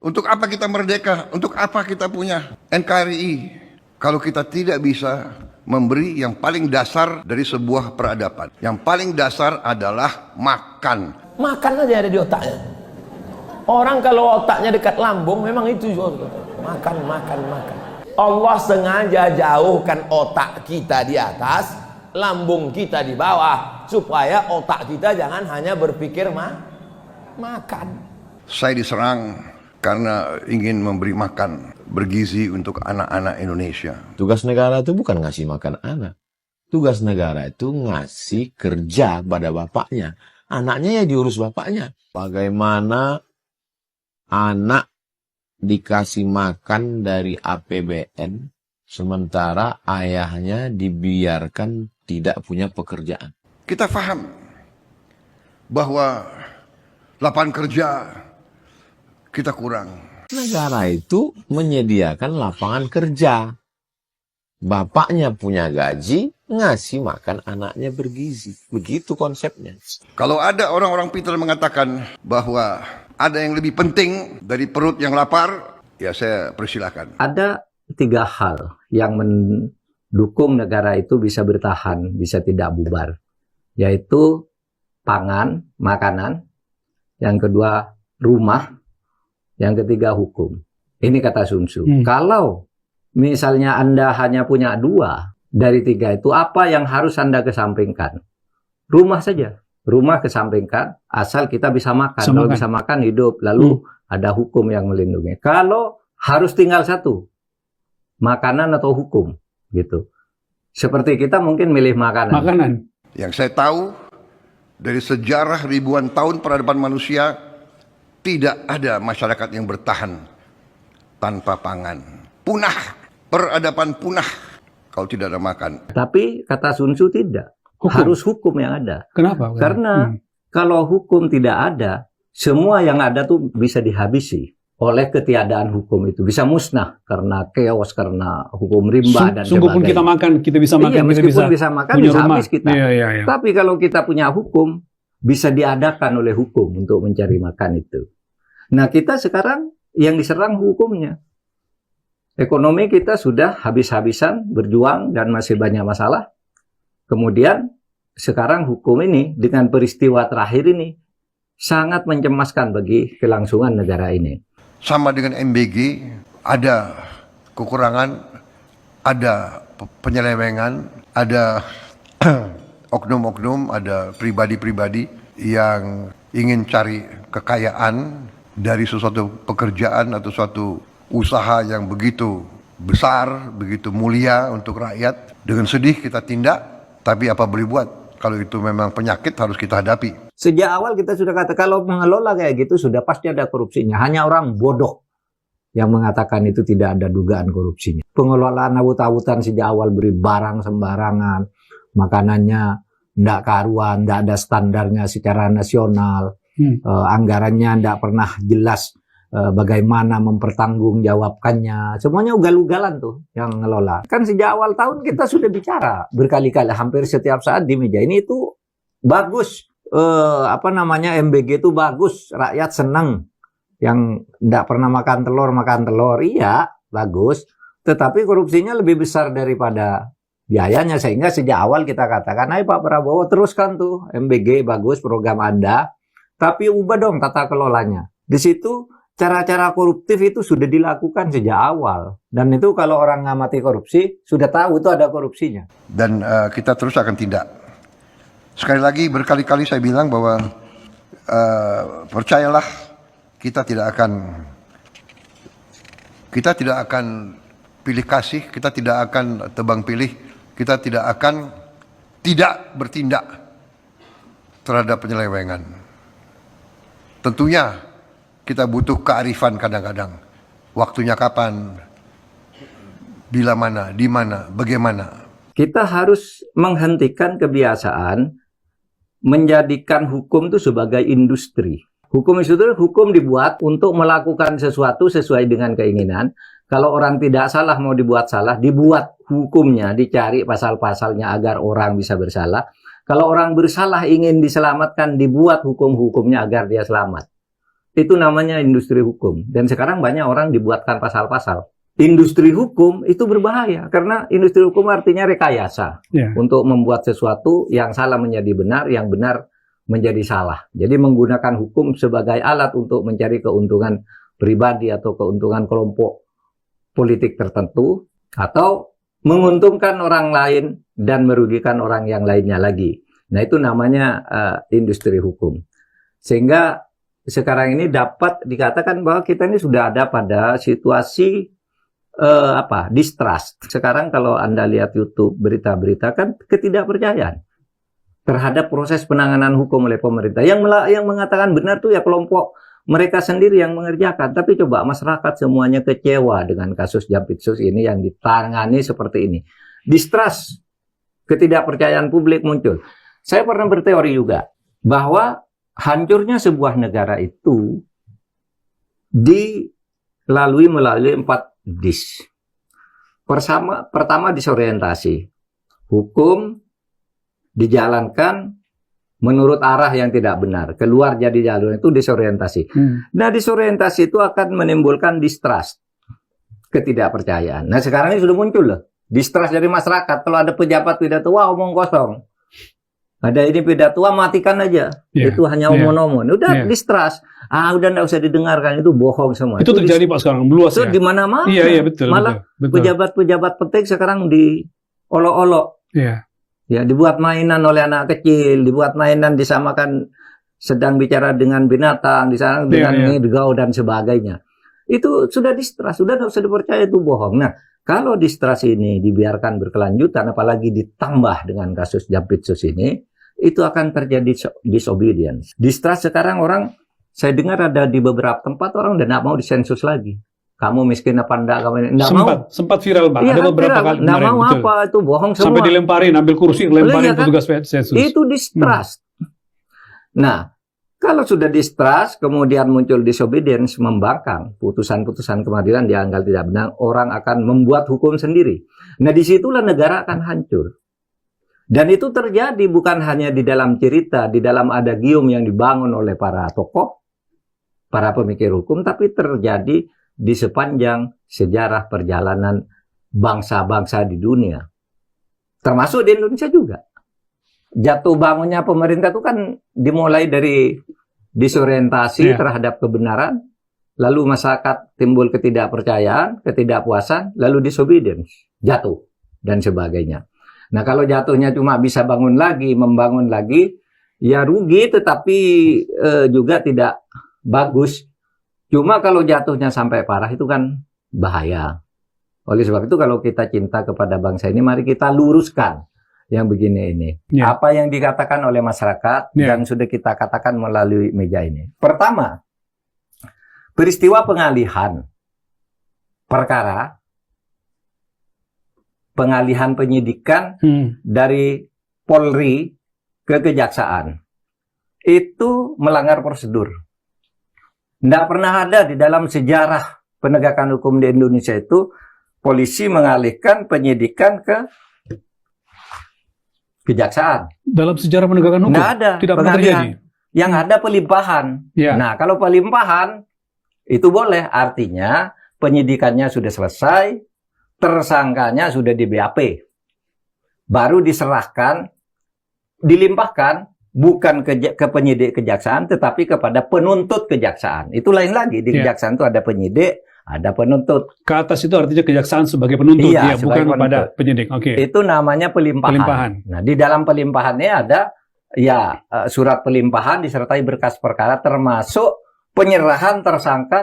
Untuk apa kita merdeka? Untuk apa kita punya NKRI? Kalau kita tidak bisa memberi yang paling dasar dari sebuah peradaban. Yang paling dasar adalah makan. Makan aja ada di otaknya. Orang kalau otaknya dekat lambung, memang itu makan. Allah sengaja jauhkan otak kita di atas, lambung kita di bawah, supaya otak kita jangan hanya berpikir makan. Saya diserang karena ingin memberi makan bergizi untuk anak-anak Indonesia. Tugas negara itu bukan ngasih makan anak. Tugas negara itu ngasih kerja pada bapaknya. Anaknya ya diurus bapaknya. Bagaimana anak dikasih makan dari APBN, sementara ayahnya dibiarkan tidak punya pekerjaan. Kita paham bahwa lapangan kerja kita kurang. Negara itu menyediakan lapangan kerja. Bapaknya punya gaji, ngasih makan anaknya bergizi. Begitu konsepnya. Kalau ada orang-orang pintar mengatakan bahwa ada yang lebih penting dari perut yang lapar, ya saya persilahkan. Ada 3 hal yang mendukung negara itu bisa bertahan, bisa tidak bubar. Yaitu pangan, makanan. Yang kedua, rumah. Yang ketiga, hukum. Ini kata Sun Tzu. Kalau misalnya Anda hanya punya 2 dari 3 itu, apa yang harus Anda kesampingkan? Rumah saja. Rumah kesampingkan, asal kita bisa makan. Kalau bisa makan, hidup. Lalu ada hukum yang melindungi. Kalau harus tinggal 1, makanan atau hukum, gitu. Seperti kita mungkin milih makanan. Yang saya tahu, dari sejarah ribuan tahun peradaban manusia, tidak ada masyarakat yang bertahan tanpa pangan. Punah, peradaban punah kalau tidak ada makan. Tapi kata Sun Tzu tidak. Harus hukum yang ada. Kenapa? Karena kalau hukum tidak ada, semua yang ada tuh bisa dihabisi oleh ketiadaan hukum itu. Bisa musnah karena chaos, karena hukum rimba dan sungguh pun sebagainya. kita makan, kita bisa makan, iya, kita meskipun bisa makan, punya bisa rumah. habis kita. Iya. Tapi kalau kita punya hukum, bisa diadakan oleh hukum untuk mencari makan itu. Nah, kita sekarang yang diserang hukumnya. Ekonomi kita sudah habis-habisan berjuang dan masih banyak masalah. Kemudian sekarang hukum ini dengan peristiwa terakhir ini sangat mencemaskan bagi kelangsungan negara ini. Sama dengan MBG, ada kekurangan, ada penyelewengan, ada oknum-oknum, ada pribadi-pribadi yang ingin cari kekayaan dari sesuatu pekerjaan atau suatu usaha yang begitu besar, begitu mulia untuk rakyat. Dengan sedih kita tindak, tapi apa boleh buat? Kalau itu memang penyakit harus kita hadapi. Sejak awal kita sudah kata kalau mengelola kayak gitu sudah pasti ada korupsinya. Hanya orang bodoh yang mengatakan itu tidak ada dugaan korupsinya. Pengelolaan awut-awutan sejak awal, beri barang sembarangan, makanannya tidak karuan, tidak ada standarnya secara nasional. Anggarannya tidak pernah jelas bagaimana mempertanggungjawabkannya. Semuanya ugal-ugalan tuh yang ngelola. Kan sejak awal tahun kita sudah bicara berkali-kali, hampir setiap saat di meja ini itu bagus. MBG itu bagus, rakyat senang. Yang tidak pernah makan telur, iya bagus. Tetapi korupsinya lebih besar daripada biayanya, sehingga sejak awal kita katakan, ayo Pak Prabowo teruskan tuh MBG bagus program Anda. Tapi ubah dong tata kelolanya. Di situ cara-cara koruptif itu sudah dilakukan sejak awal. Dan itu kalau orang ngamati korupsi, sudah tahu itu ada korupsinya. Dan kita terus akan tindak. Sekali lagi berkali-kali saya bilang bahwa percayalah kita tidak akan pilih kasih, kita tidak akan tebang pilih, kita tidak akan tidak bertindak terhadap penyelewengan. Tentunya kita butuh kearifan kadang-kadang. Waktunya kapan, bila mana, di mana, bagaimana. Kita harus menghentikan kebiasaan menjadikan hukum itu sebagai industri. Hukum itu hukum dibuat untuk melakukan sesuatu sesuai dengan keinginan. Kalau orang tidak salah mau dibuat salah, dibuat hukumnya, dicari pasal-pasalnya agar orang bisa bersalah. Kalau orang bersalah ingin diselamatkan, dibuat hukum-hukumnya agar dia selamat. itu namanya industri hukum. Dan sekarang banyak orang dibuatkan pasal-pasal. Industri hukum itu berbahaya karena industri hukum artinya rekayasa untuk membuat sesuatu yang salah menjadi benar, yang benar menjadi salah. Jadi menggunakan hukum sebagai alat untuk mencari keuntungan pribadi atau keuntungan kelompok politik tertentu, atau menguntungkan orang lain dan merugikan orang yang lainnya lagi. Nah, itu namanya industri hukum. Sehingga sekarang ini dapat dikatakan bahwa kita ini sudah ada pada situasi distrust. Sekarang kalau Anda lihat YouTube berita-berita kan ketidakpercayaan terhadap proses penanganan hukum oleh pemerintah. Yang mengatakan benar tuh ya kelompok mereka sendiri yang mengerjakan. Tapi coba masyarakat semuanya kecewa dengan kasus Jampitsus ini yang ditangani seperti ini. Distrust, ketidakpercayaan publik muncul. Saya pernah berteori juga bahwa hancurnya sebuah negara itu melalui 4 dis. Pertama disorientasi. Hukum dijalankan menurut arah yang tidak benar. Keluar jadi jalur itu disorientasi. Nah, disorientasi itu akan menimbulkan distrust, ketidakpercayaan. Nah, sekarang ini sudah muncul loh. Distrust dari masyarakat. Kalau ada pejabat pidato, wah omong kosong. Ada ini pidato, wah matikan aja. Itu hanya omong-omong. Udah distrust. Udah nggak usah didengarkan, itu bohong semua. Itu terjadi Pak sekarang, meluas ya? Di mana-mana. Iya, betul. Malah betul. pejabat-pejabat penting sekarang diolok-olok. Iya. Ya, dibuat mainan oleh anak kecil, dibuat mainan disamakan sedang bicara dengan binatang, disamakan dengan ngegau dan sebagainya. Itu sudah distrust, sudah nggak usah dipercaya, itu bohong. Nah, kalau distrust ini dibiarkan berkelanjutan, apalagi ditambah dengan kasus Jampitsus ini, itu akan terjadi disobedience. Distrust sekarang orang, saya dengar ada di beberapa tempat orang udah nggak mau disensus lagi. Kamu miskin apa enggak, kamu enggak mau. Sempat viral, Pak. Iya, ada beberapa viral. kali Enggak kemarin. mau Betul. apa, itu bohong semua. Sampai dilemparin, ambil kursi, lemparin petugas sensus. Itu distrust. Nah, kalau sudah distrust, kemudian muncul disobedience, membangkang, putusan-putusan pengadilan dianggap tidak benar, orang akan membuat hukum sendiri. Nah, disitulah negara akan hancur. Dan itu terjadi bukan hanya di dalam cerita, di dalam adagium yang dibangun oleh para tokoh, para pemikir hukum, tapi terjadi di sepanjang sejarah perjalanan bangsa-bangsa di dunia. Termasuk di Indonesia juga. Jatuh bangunnya pemerintah itu kan dimulai dari disorientasi terhadap kebenaran, lalu masyarakat timbul ketidakpercayaan, ketidakpuasan, lalu disobedience, jatuh, dan sebagainya. Nah, kalau jatuhnya cuma bisa bangun lagi, membangun lagi, ya rugi, tetapi juga tidak bagus. Cuma kalau jatuhnya sampai parah itu kan bahaya. Oleh sebab itu kalau kita cinta kepada bangsa ini, mari kita luruskan yang begini ini. Apa yang dikatakan oleh masyarakat dan sudah kita katakan melalui meja ini. Pertama, peristiwa pengalihan perkara, pengalihan penyidikan dari Polri ke Kejaksaan, itu melanggar prosedur. Tidak pernah ada di dalam sejarah penegakan hukum di Indonesia itu polisi mengalihkan penyidikan ke Kejaksaan. Dalam sejarah penegakan hukum? Tidak ada. Tidak pernah terjadi. Yang ada pelimpahan. Nah, kalau pelimpahan itu boleh. Artinya penyidikannya sudah selesai, tersangkanya sudah di BAP. Baru diserahkan, dilimpahkan, bukan ke penyidik kejaksaan, tetapi kepada penuntut kejaksaan. Itu lain lagi. Di kejaksaan itu ada penyidik, ada penuntut. Ke atas itu artinya kejaksaan sebagai penuntut, bukan kepada penyidik. Itu namanya pelimpahan. Nah, di dalam pelimpahannya ada surat pelimpahan disertai berkas perkara, termasuk penyerahan tersangka